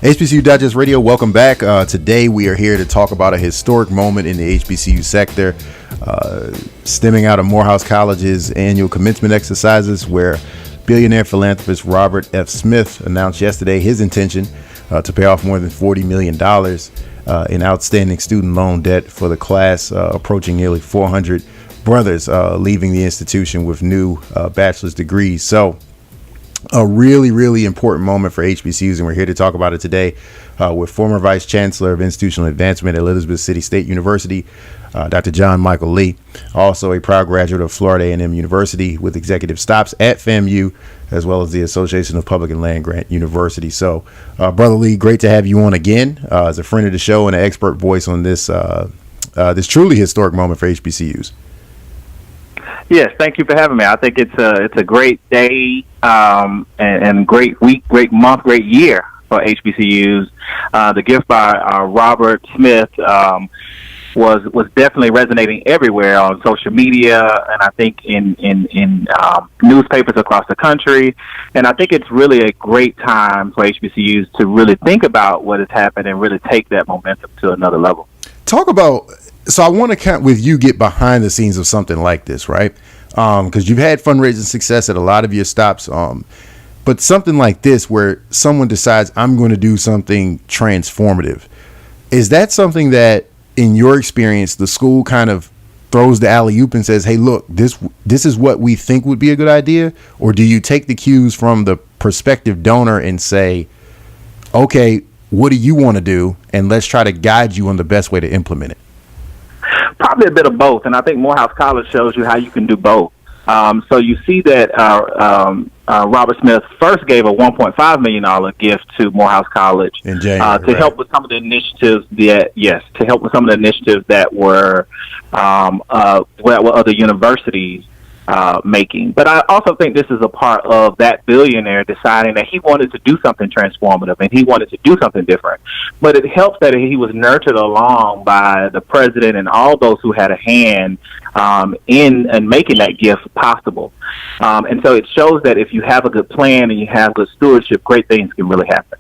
HBCU Digest Radio, welcome back. Today we are here to talk about a historic moment in the HBCU sector, stemming out of Morehouse College's annual commencement exercises, where billionaire philanthropist Robert F. Smith announced yesterday his intention to pay off more than $40 million in outstanding student loan debt for the class approaching nearly 400 brothers leaving the institution with new bachelor's degrees. So a really, really important moment for HBCUs, and we're here to talk about it today with former Vice Chancellor of Institutional Advancement at Elizabeth City State University, Dr. John Michael Lee, also a proud graduate of Florida A&M University with executive stops at FAMU, as well as the Association of Public and Land Grant University. So, Brother Lee, great to have you on again as a friend of the show and an expert voice on this this truly historic moment for HBCUs. Yes, thank you for having me. I think it's a great day and great week, great month, great year for HBCUs. The gift by Robert Smith was definitely resonating everywhere on social media, and I think in newspapers across the country. And I think it's really a great time for HBCUs to really think about what has happened and really take that momentum to another level. Talk about. So I want to with you get behind the scenes of something like this, right? Because you've had fundraising success at a lot of your stops, but something like this where someone decides I'm going to do something transformative. Is that something that, in your experience, the school kind of throws the alley-oop and says, hey, look, this is what we think would be a good idea? Or do you take the cues from the prospective donor and say, okay, what do you want to do? And let's try to guide you on the best way to implement it. Probably a bit of both, and I think Morehouse College shows you how you can do both. So you see that Robert Smith first gave a $1.5 million gift to Morehouse College in January, to help with some of the initiatives that were what other universities making. But I also think this is a part of that billionaire deciding that he wanted to do something transformative and he wanted to do something different. But it helps that he was nurtured along by the president and all those who had a hand in making that gift possible. And so it shows that if you have a good plan and you have good stewardship, great things can really happen.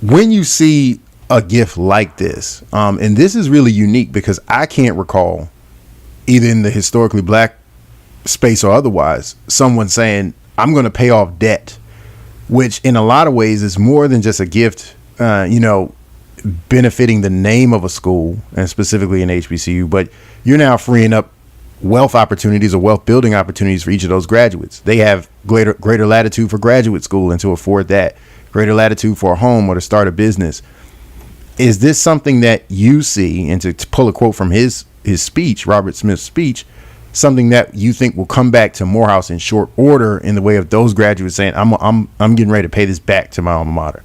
When you see a gift like this, and this is really unique because I can't recall, either in the historically black space or otherwise, someone saying, I'm going to pay off debt, which in a lot of ways is more than just a gift, benefiting the name of a school and specifically an HBCU, but you're now freeing up wealth opportunities or wealth building opportunities for each of those graduates. They have greater latitude for graduate school and to afford that, greater latitude for a home or to start a business. Is this something that you see, and to pull a quote from his speech, Robert Smith's speech, something that you think will come back to Morehouse in short order in the way of those graduates saying, I'm getting ready to pay this back to my alma mater?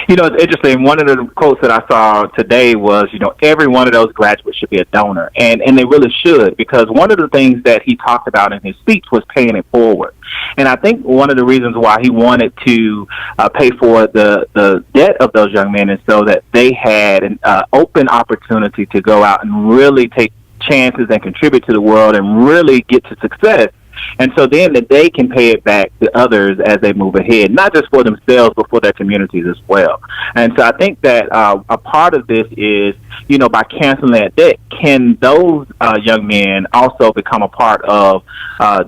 You know, it's interesting. One of the quotes that I saw today was, every one of those graduates should be a donor. And they really should, because one of the things that he talked about in his speech was paying it forward. And I think one of the reasons why he wanted to pay for the debt of those young men is so that they had an open opportunity to go out and really take chances and contribute to the world and really get to success. And so then that they can pay it back to others as they move ahead, not just for themselves, but for their communities as well. And so I think that a part of this is, by canceling that debt, can those young men also become a part of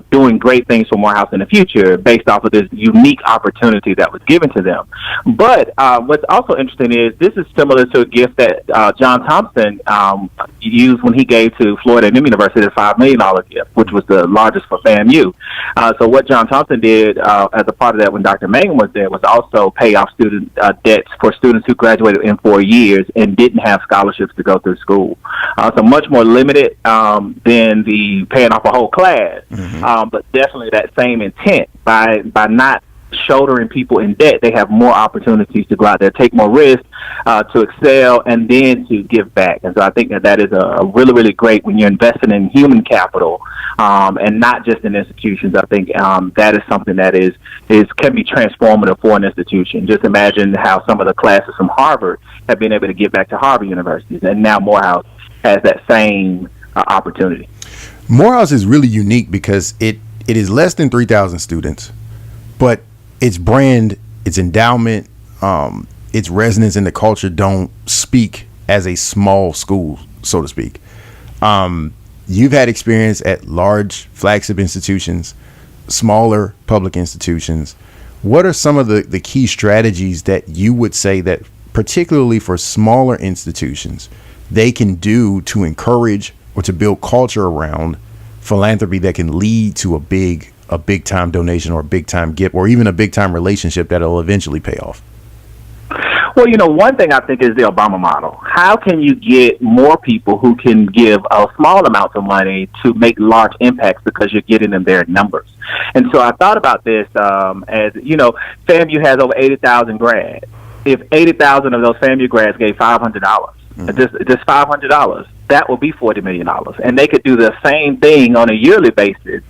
doing great things for Morehouse in the future based off of this unique opportunity that was given to them. But what's also interesting is this is similar to a gift that John Thompson used when he gave to Florida A&M University a $5 million gift, which was the largest for FAMU. So what John Thompson did as a part of that when Dr. Mangum was there was also pay off student debts for students who graduated in 4 years and didn't have scholarships to go through school. So much more limited than the paying off a whole class, but definitely that same intent by not shouldering people in debt. They have more opportunities to go out there, take more risks, to excel, and then to give back. And so I think that is a really, really great when you're investing in human capital and not just in institutions. I think that is something that can be transformative for an institution. Just imagine how some of the classes from Harvard have been able to give back to Harvard universities, and now Morehouse has that same opportunity. Morehouse is really unique because it is less than 3,000 students, but its brand, its endowment, its resonance in the culture don't speak as a small school, so to speak. You've had experience at large flagship institutions, smaller public institutions. What are some of the key strategies that you would say that, particularly for smaller institutions, they can do to encourage or to build culture around philanthropy that can lead to a big time donation or a big time gift or even a big time relationship that'll eventually pay off? Well, one thing I think is the Obama model. How can you get more people who can give a small amount of money to make large impacts because you're getting them their numbers? And so I thought about this as, FAMU has over 80,000 grads. If 80,000 of those FAMU grads gave $500, just $500, that would be $40 million. And they could do the same thing on a yearly basis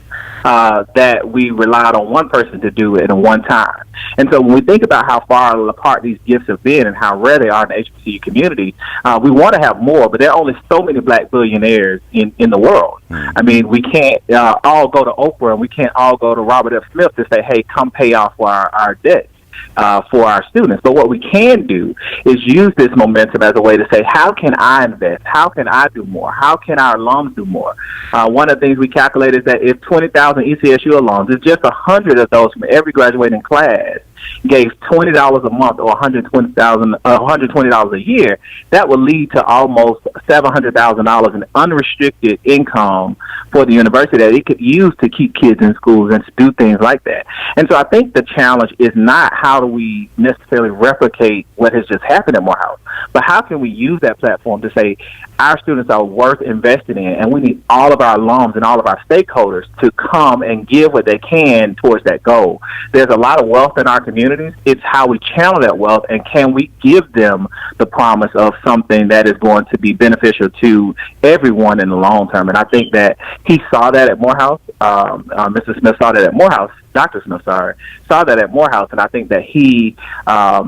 that we relied on one person to do it in one time. And so when we think about how far apart these gifts have been and how rare they are in the HBCU community, we want to have more, but there are only so many black billionaires in the world. I mean, we can't all go to Oprah and we can't all go to Robert F. Smith to say, hey, come pay off our debt. For our students. But what we can do is use this momentum as a way to say, how can I invest? How can I do more? How can our alums do more? One of the things we calculate is that if 20,000 ECSU alums, if just 100 of those from every graduating class gave $20 a month or $120 a year, that would lead to almost $700,000 in unrestricted income for the university that it could use to keep kids in schools and to do things like that. And so I think the challenge is not how do we necessarily replicate what has just happened at Morehouse, but how can we use that platform to say our students are worth investing in, and we need all of our alums and all of our stakeholders to come and give what they can towards that goal. There's a lot of wealth in our communities. It's how we channel that wealth, and can we give them the promise of something that is going to be beneficial to everyone in the long term. And I think that he saw that at Morehouse. Mr. Smith saw that at Morehouse. Dr. Smith, saw that at Morehouse, and I think that he saw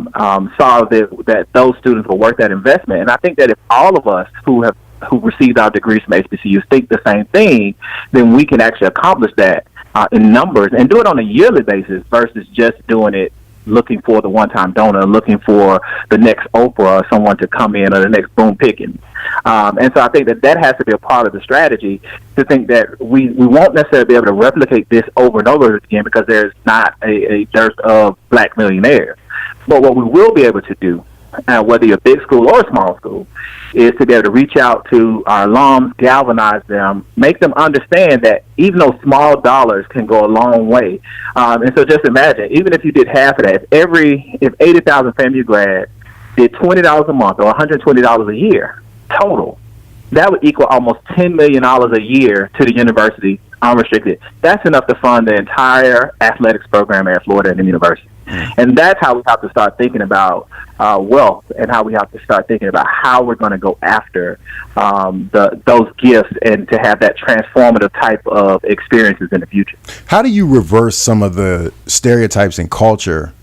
that those students were worth that investment. And I think that if all of us who received our degrees from HBCUs think the same thing, then we can actually accomplish that in numbers and do it on a yearly basis versus just doing it looking for the one-time donor, looking for the next Oprah or someone to come in or the next Boone Pickens. And so I think that has to be a part of the strategy, to think that we won't necessarily be able to replicate this over and over again because there's not a dearth of black millionaires. But what we will be able to do, whether you're a big school or a small school, is to be able to reach out to our alums, galvanize them, make them understand that even those small dollars can go a long way. And so just imagine, even if you did half of that, if 80,000 FAMU grads did $20 a month or $120 a year total, that would equal almost $10 million a year to the university, unrestricted. That's enough to fund the entire athletics program at Florida A&M University. And that's how we have to start thinking about wealth, and how we have to start thinking about how we're going to go after those gifts and to have that transformative type of experiences in the future. How do you reverse some of the stereotypes in culture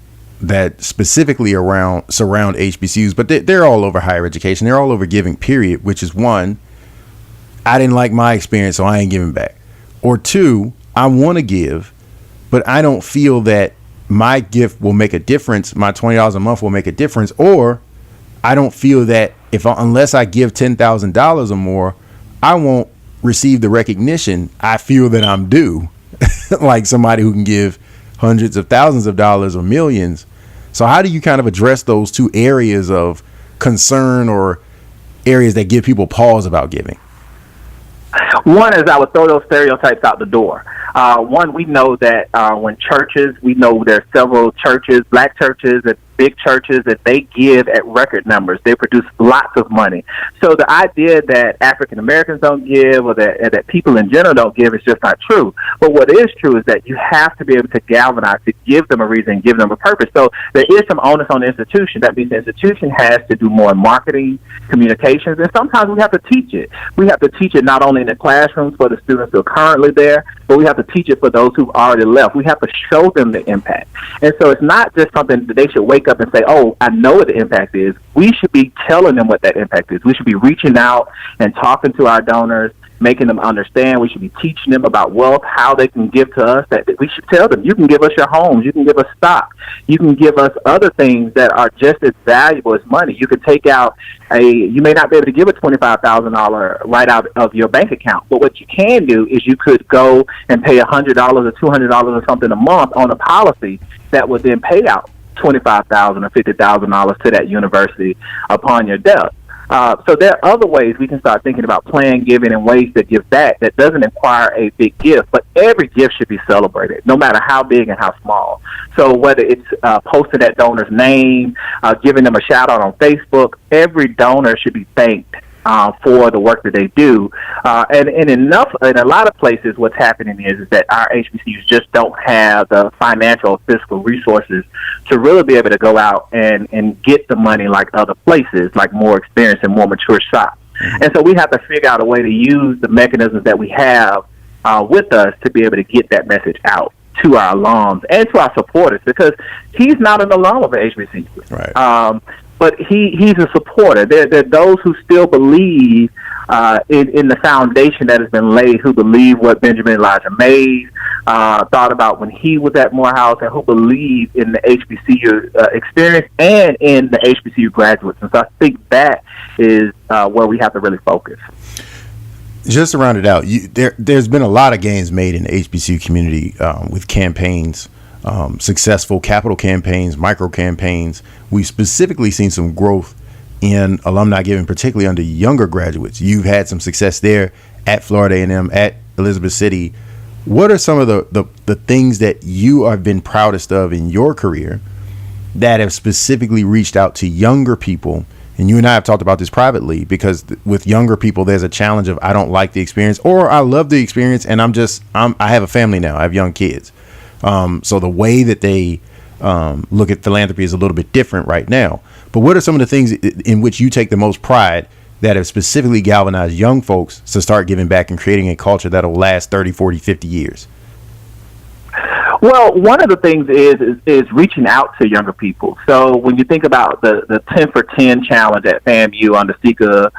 that specifically surround HBCUs, but they're all over higher education. They're all over giving, period, which is one, I didn't like my experience, so I ain't giving back. Or two, I want to give, but I don't feel that my gift will make a difference. My $20 a month will make a difference. Or I don't feel that unless I give $10,000 or more, I won't receive the recognition I feel that I'm due, like somebody who can give hundreds of thousands of dollars or millions. So how do you kind of address those two areas of concern or areas that give people pause about giving? One is I would throw those stereotypes out the door. One, we know that when we know there are several churches, black churches and big churches, that they give at record numbers. They produce lots of money. So the idea that African Americans don't give, or that people in general don't give, is just not true. But what is true is that you have to be able to galvanize, to give them a reason, give them a purpose. So there is some onus on the institution. That means the institution has to do more marketing, communications, and sometimes we have to teach it. We have to teach it not only in the classrooms for the students who are currently there, but we have to teach it for those who've already left. We have to show them the impact. And so it's not just something that they should wake up and say, oh, I know what the impact is. We should be telling them what that impact is. We should be reaching out and talking to our donors making them understand. We should be teaching them about wealth, how they can give to us. That we should tell them, you can give us your homes, you can give us stock, you can give us other things that are just as valuable as money. You could take out you may not be able to give a $25,000 right out of your bank account, but what you can do is you could go and pay $100 or $200 or something a month on a policy that would then pay out $25,000 or $50,000 to that university upon your death. So there are other ways we can start thinking about planned giving and ways to give back that doesn't require a big gift, but every gift should be celebrated, no matter how big and how small. So whether it's posting that donor's name, giving them a shout out on Facebook, every donor should be thanked for the work that they do. And in a lot of places, what's happening is that our HBCUs just don't have the financial or fiscal resources to really be able to go out and get the money like other places, like more experienced and more mature shops. And so we have to figure out a way to use the mechanisms that we have with us to be able to get that message out to our alums and to our supporters, because he's not an alum of an HBCU. Right. But he's a supporter. There are those who still believe in the foundation that has been laid, who believe what Benjamin Elijah Mays thought about when he was at Morehouse, and who believe in the HBCU experience and in the HBCU graduates. And so I think that is where we have to really focus. Just to round it out, there's been a lot of gains made in the HBCU community with campaigns. Successful capital campaigns, micro campaigns. We've specifically seen some growth in alumni giving, particularly under younger graduates. You've had some success there at Florida A&M, at Elizabeth City. What are some of the things that you have been proudest of in your career that have specifically reached out to younger people? And you and I have talked about this privately, because with younger people, there's a challenge of, I don't like the experience, or I love the experience, and I have a family now. I have young kids. So the way that they look at philanthropy is a little bit different right now. But what are some of the things in which you take the most pride that have specifically galvanized young folks to start giving back and creating a culture that'll last 30, 40, 50 years? Well, one of the things is reaching out to younger people. So when you think about the 10 for 10 challenge at FAMU under Sika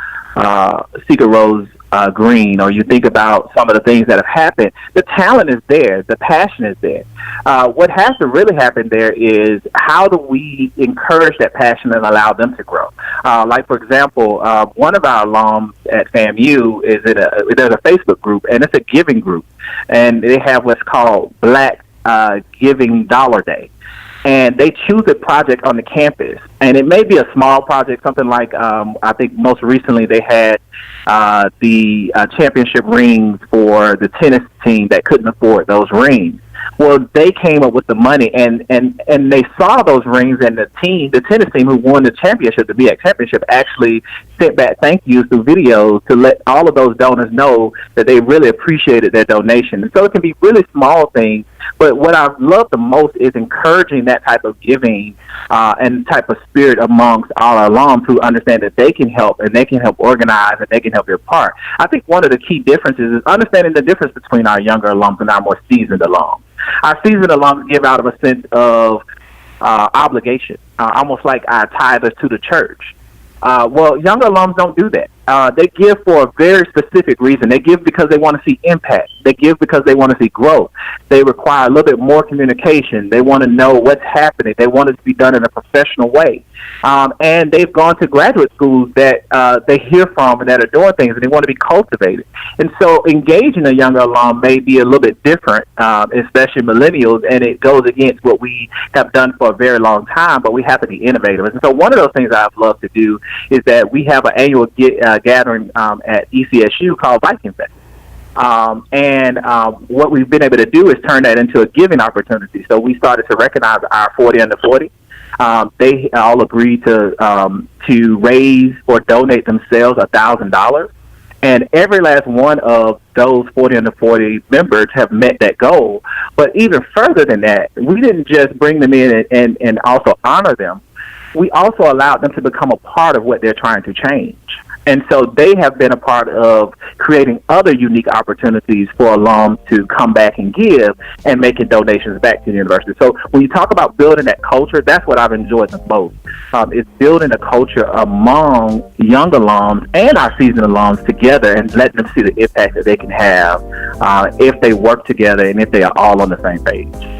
Rose Green, or you think about some of the things that have happened, the talent is there, the passion is there. What has to really happen there is, how do we encourage that passion and allow them to grow? Like, for example, one of our alums at FAMU there's a Facebook group, and it's a giving group, and they have what's called Black Giving Dollar Day. And they choose a project on the campus, and it may be a small project, something like I think most recently they had the championship rings for the tennis team that couldn't afford those rings. Well, they came up with the money, and they saw those rings, and the tennis team who won the championship, the BX championship, actually sent back thank yous through videos to let all of those donors know that they really appreciated their donation. And so it can be really small things, but what I love the most is encouraging that type of giving and type of spirit amongst our alums who understand that they can help, and they can help organize, and they can help their part. I think one of the key differences is understanding the difference between our younger alums and our more seasoned alums. Our seasoned alums give out of a sense of obligation, almost like our tithers to the church. Well, younger alums don't do that. They give for a very specific reason. They give because they want to see impact. They give because they want to see growth. They require a little bit more communication. They want to know what's happening. They want it to be done in a professional way. And they've gone to graduate schools that they hear from and that are doing things, and they want to be cultivated. And so engaging a younger alum may be a little bit different, especially millennials, and it goes against what we have done for a very long time, but we have to be innovative. And so one of those things I've loved to do is that we have an annual gathering at ECSU called Viking Fest. What we've been able to do is turn that into a giving opportunity. So we started to recognize our 40 under 40. They all agreed to raise or donate themselves $1,000. And every last one of those 40 under 40 members have met that goal. But even further than that, we didn't just bring them in and also honor them. We also allowed them to become a part of what they're trying to change. And so they have been a part of creating other unique opportunities for alums to come back and give and making donations back to the university. So when you talk about building that culture, that's what I've enjoyed the most. is building a culture among young alums and our seasoned alums together, and letting them see the impact that they can have if they work together and if they are all on the same page.